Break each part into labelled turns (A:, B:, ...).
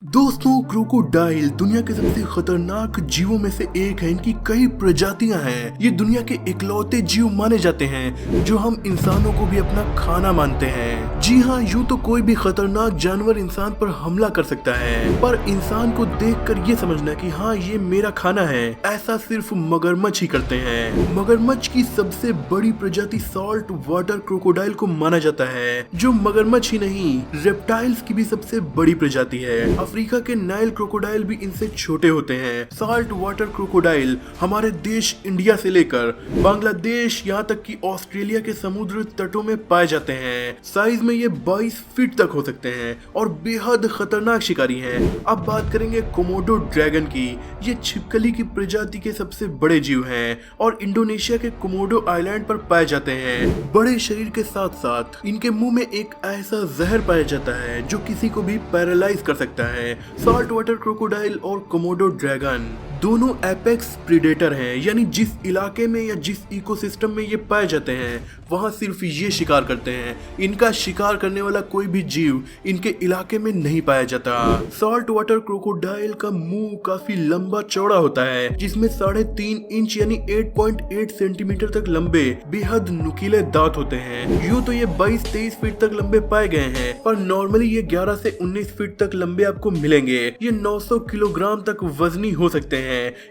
A: दोस्तों, क्रोकोडाइल दुनिया के सबसे खतरनाक जीवों में से एक है। इनकी कई प्रजातियां हैं। ये दुनिया के इकलौते जीव माने जाते हैं जो हम इंसानों को भी अपना खाना मानते हैं। जी हाँ, यूं तो कोई भी खतरनाक जानवर इंसान पर हमला कर सकता है, पर इंसान को देखकर ये समझना कि हाँ ये मेरा खाना है, ऐसा सिर्फ मगरमच्छ ही करते हैं। मगरमच्छ की सबसे बड़ी प्रजाति सॉल्ट वाटर क्रोकोडाइल को माना जाता है, जो मगरमच्छ ही नहीं रेप्टाइल्स की भी सबसे बड़ी प्रजाति है। अफ्रीका के नाइल क्रोकोडाइल भी इनसे छोटे होते हैं। साल्ट वाटर क्रोकोडाइल हमारे देश इंडिया से लेकर बांग्लादेश यहाँ तक कि ऑस्ट्रेलिया के समुद्र तटों में पाए जाते हैं। साइज में ये 22 फीट तक हो सकते हैं और बेहद खतरनाक शिकारी हैं। अब बात करेंगे कोमोडो ड्रैगन की। ये छिपकली की प्रजाति के सबसे बड़े जीव हैं और इंडोनेशिया के कोमोडो आइलैंड पर पाए जाते हैं। बड़े शरीर के साथ साथ इनके मुंह में एक ऐसा जहर पाया जाता है जो किसी को भी पैरालाइज कर सकता है। साल्ट वाटर क्रोकोडाइल और कोमोडो ड्रैगन दोनों एपेक्स प्रीडेटर हैं, यानी जिस इलाके में या जिस इकोसिस्टम में ये पाए जाते हैं वहां सिर्फ ये शिकार करते हैं। इनका शिकार करने वाला कोई भी जीव इनके इलाके में नहीं पाया जाता। साल्ट वाटर क्रोकोडाइल का मुंह काफी लंबा चौड़ा होता है, जिसमें 3.5 इंच यानी 8.8 सेंटीमीटर तक लंबे बेहद नुकीले दांत होते हैं। यूं तो ये 22-23 फीट तक लंबे पाए गए हैं, पर नॉर्मली ये 11 से 19 फीट तक लंबे आपको मिलेंगे। ये 900 किलोग्राम तक वजनी हो सकते हैं।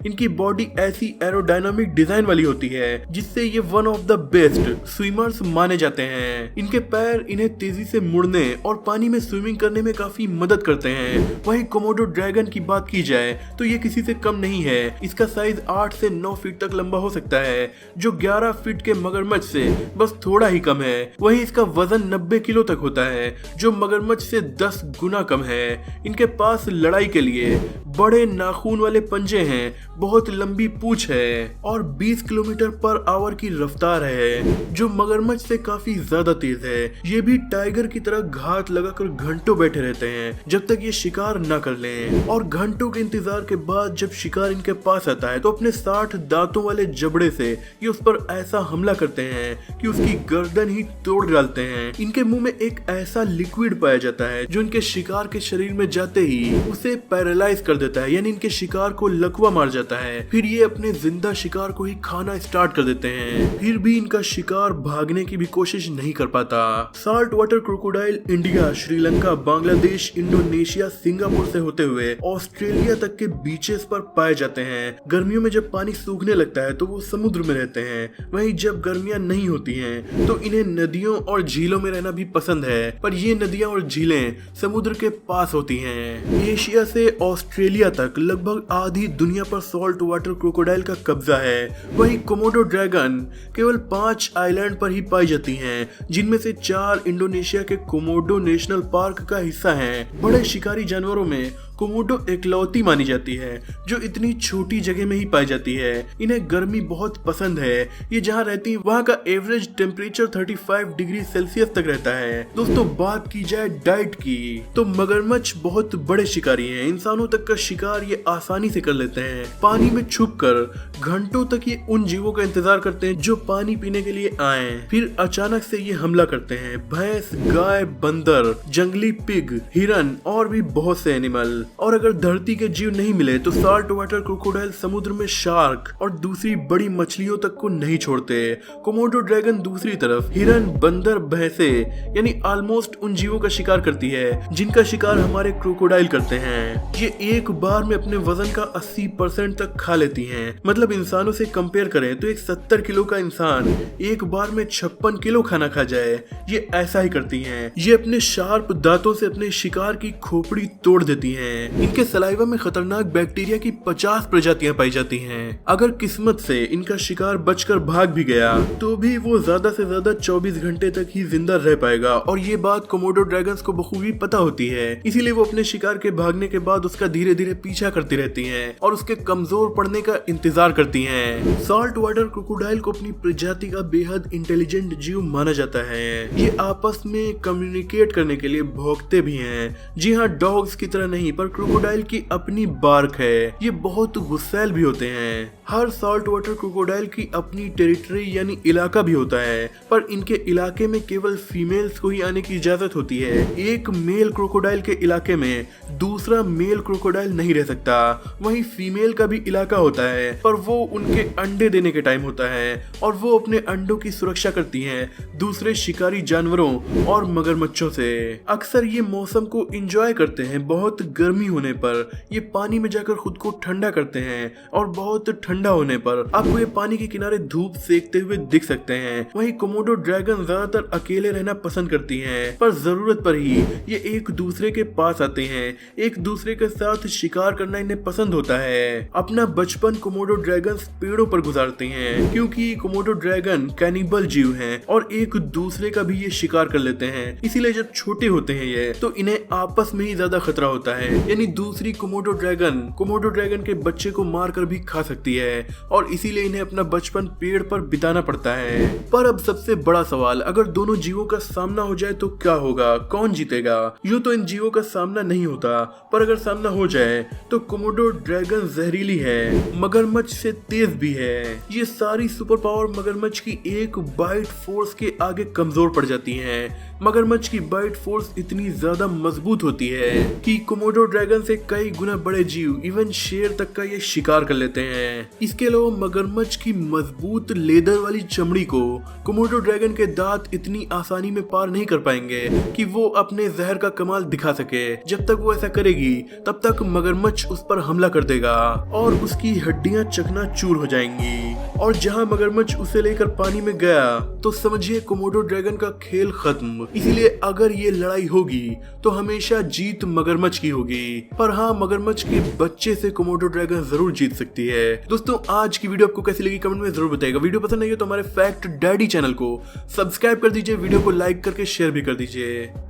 A: इनकी बॉडी ऐसी एरोडायनामिक डिजाइन वाली होती है जिससे ये one of the best swimmers माने जाते हैं। इनके पैर इन्हें तेजी से मुड़ने और पानी में स्विमिंग करने में काफी मदद करते हैं। वहीं कोमोडो ड्रैगन की बात की जाए तो ये किसी से कम नहीं है। इसका साइज 8 से 9 फीट तक लंबा हो सकता है, जो 11 फीट के मगरमच्छ से बस थोड़ा ही कम है। वहीं इसका वजन 90 किलो तक होता है, जो मगरमच्छ से 10 गुना कम है। इनके पास लड़ाई के लिए बड़े नाखून वाले पंजे हैं, बहुत लंबी पूंछ है और 20 किलोमीटर पर आवर की रफ्तार है, जो मगरमच्छ से काफी ज्यादा तेज है। ये भी टाइगर की तरह घात लगाकर घंटों बैठे रहते हैं जब तक ये शिकार न कर लें, और घंटों के इंतजार के बाद जब शिकार इनके पास आता है तो अपने 60 दांतों वाले जबड़े से ये उस पर ऐसा हमला करते हैं कि उसकी गर्दन ही तोड़ डालते हैं। इनके मुंह में एक ऐसा लिक्विड पाया जाता है जो इनके शिकार के शरीर में जाते ही उसे पैरालाइज कर देता है, यानी इनके शिकार को लकवा मार जाता है। फिर ये अपने जिंदा शिकार को ही खाना स्टार्ट कर देते हैं। फिर भी इनका शिकार भागने की भी कोशिश नहीं कर पाता। Salt water crocodile India, Sri Lanka, Bangladesh, Indonesia, Singapore से होते हुए ऑस्ट्रेलिया तक के बीचेस पर पाए जाते हैं। गर्मियों में जब पानी सूखने लगता है तो वो समुद्र में रहते हैं। वहीं जब गर्मियां नहीं होती हैं तो इन्हें नदियों और झीलों में रहना भी पसंद है, पर ये नदियां और झीलें समुद्र के पास होती हैं। एशिया से ऑस्ट्रेलिया तक लगभग आधी दुनिया पर सॉल्ट वाटर क्रोकोडाइल का कब्जा है। वहीं कोमोडो ड्रैगन केवल 5 आइलैंड पर ही पाई जाती हैं, जिनमें से 4 इंडोनेशिया के कोमोडो नेशनल पार्क का हिस्सा हैं। बड़े शिकारी जानवरों में कोमोडो इकलौती मानी जाती है जो इतनी छोटी जगह में ही पाई जाती है। इन्हें गर्मी बहुत पसंद है। ये जहाँ रहती है वहाँ का एवरेज टेम्परेचर 35 डिग्री सेल्सियस तक रहता है। दोस्तों, बात की जाए डाइट की तो मगरमच्छ बहुत बड़े शिकारी हैं। इंसानों तक का शिकार ये आसानी से कर लेते हैं। पानी में छुपकर घंटों तक ये उन जीवों का इंतजार करते हैं जो पानी पीने के लिए आए, फिर अचानक से ये हमला करते हैं। भैंस, गाय, बंदर, जंगली पिग, हिरन और भी बहुत से एनिमल। और अगर धरती के जीव नहीं मिले तो साल्ट वाटर क्रोकोडाइल समुद्र में शार्क और दूसरी बड़ी मछलियों तक को नहीं छोड़ते। कोमोडो ड्रैगन दूसरी तरफ हिरन, बंदर, भैंसे यानी ऑलमोस्ट उन जीवों का शिकार करती है जिनका शिकार हमारे क्रोकोडाइल करते हैं। ये एक बार में अपने वजन का 80% तक खा लेती हैं। मतलब इंसानों से कंपेयर करें तो एक 70 किलो का इंसान एक बार में 56 किलो खाना खा जाए, ये ऐसा ही करती हैं। ये अपने शार्प दांतों से अपने शिकार की खोपड़ी तोड़ देती हैं। इनके सलाइवा में खतरनाक बैक्टीरिया की 50 प्रजातियां पाई जाती हैं। अगर किस्मत से इनका शिकार बचकर भाग भी गया तो भी वो ज्यादा से ज्यादा 24 घंटे तक ही जिंदा रह पाएगा, और ये बात कोमोडो ड्रैगन्स को बखूबी पता होती है। इसीलिए वो अपने शिकार के भागने के बाद उसका धीरे धीरे पीछा करती रहती हैं और उसके कमजोर पड़ने का इंतजार करती हैं। साल्ट वाटर क्रोकोडाइल को अपनी प्रजाति का बेहद इंटेलिजेंट जीव माना जाता है। ये आपस में कम्युनिकेट करने के लिए भौंकते भी हैं। जी हाँ, डॉग्स की तरह नहीं, पर वाटर क्रोकोडाइल की अपनी बार्क है। ये बहुत गुस्सैल भी होते हैं। हर सॉल्ट वाटर क्रोकोडाइल की अपनी टेरिटरी यानी इलाका भी होता है, पर इनके इलाके में केवल फीमेल्स को ही आने की इजाजत होती है। एक मेल क्रोकोडाइल के इलाके में दूसरा मेल क्रोकोडाइल नहीं रह सकता। वहीं फीमेल का भी इलाका होता है, पर वो उनके अंडे देने के टाइम होता है और वो अपने अंडों की सुरक्षा करती हैं दूसरे शिकारी जानवरों और मगरमच्छों से। अक्सर ये मौसम को एंजॉय करते हैं। बहुत गर्मी होने पर ये पानी में जाकर खुद को ठंडा करते हैं और बहुत ठंडा होने पर आपको ये पानी के किनारे धूप सेकते हुए दिख सकते हैं। वहीं कोमोडो ड्रैगन ज्यादातर अकेले रहना पसंद करती हैं, पर जरूरत पर ही ये एक दूसरे के पास आते हैं। एक दूसरे के साथ शिकार करना इन्हें पसंद होता है। अपना बचपन कोमोडो ड्रैगन पेड़ों पर गुजारते हैं, क्योंकि कोमोडो ड्रैगन कैनिबल जीव हैं और एक दूसरे का भी ये शिकार कर लेते हैं। इसीलिए जब छोटे होते हैं ये तो इन्हें आपस में ही ज्यादा खतरा होता है, यानी दूसरी कोमोडो ड्रैगन के बच्चे को मारकर भी खा सकती है और इसीलिए इन्हें अपना बचपन पेड़ पर बिताना पड़ता है। पर अब सबसे बड़ा सवाल, अगर दोनों जीवों का सामना हो जाए तो क्या होगा, कौन जीतेगा? यूं तो इन जीवों का सामना नहीं होता, पर अगर सामना हो जाए तो कोमोडो ड्रैगन जहरीली है, मगरमच्छ से तेज भी है। ये सारी सुपर पावर मगरमच्छ की एक बाइट फोर्स के आगे कमजोर पड़ जाती हैं। मगरमच्छ की बाइट फोर्स इतनी ज्यादा मजबूत होती है कि कोमोडो ड्रैगन से कई गुना बड़े जीव, इवन शेर तक का ये शिकार कर लेते हैं। इसके अलावा मगरमच्छ की मजबूत लेदर वाली चमड़ी को कोमोडो ड्रैगन के दांत इतनी आसानी में पार नहीं कर पाएंगे कि वो अपने जहर का कमाल दिखा सके। जब तक वो ऐसा करेगी तब तक मगरमच्छ उस पर हमला कर देगा और उसकी हड्डियां चकनाचूर हो जाएंगी। और जहां मगरमच्छ उसे लेकर पानी में गया तो समझिए कोमोडो ड्रैगन का खेल खत्म। इसलिए अगर ये लड़ाई होगी तो हमेशा जीत मगरमच्छ की होगी, पर हाँ, मगरमच्छ के बच्चे से कोमोडो ड्रैगन जरूर जीत सकती है। दोस्तों, आज की वीडियो आपको कैसी लगी कमेंट में जरूर बताइएगा। वीडियो पसंद आई हो तो हमारे फैक्ट डैडी चैनल को सब्सक्राइब कर दीजिए, वीडियो को लाइक करके शेयर भी कर दीजिए।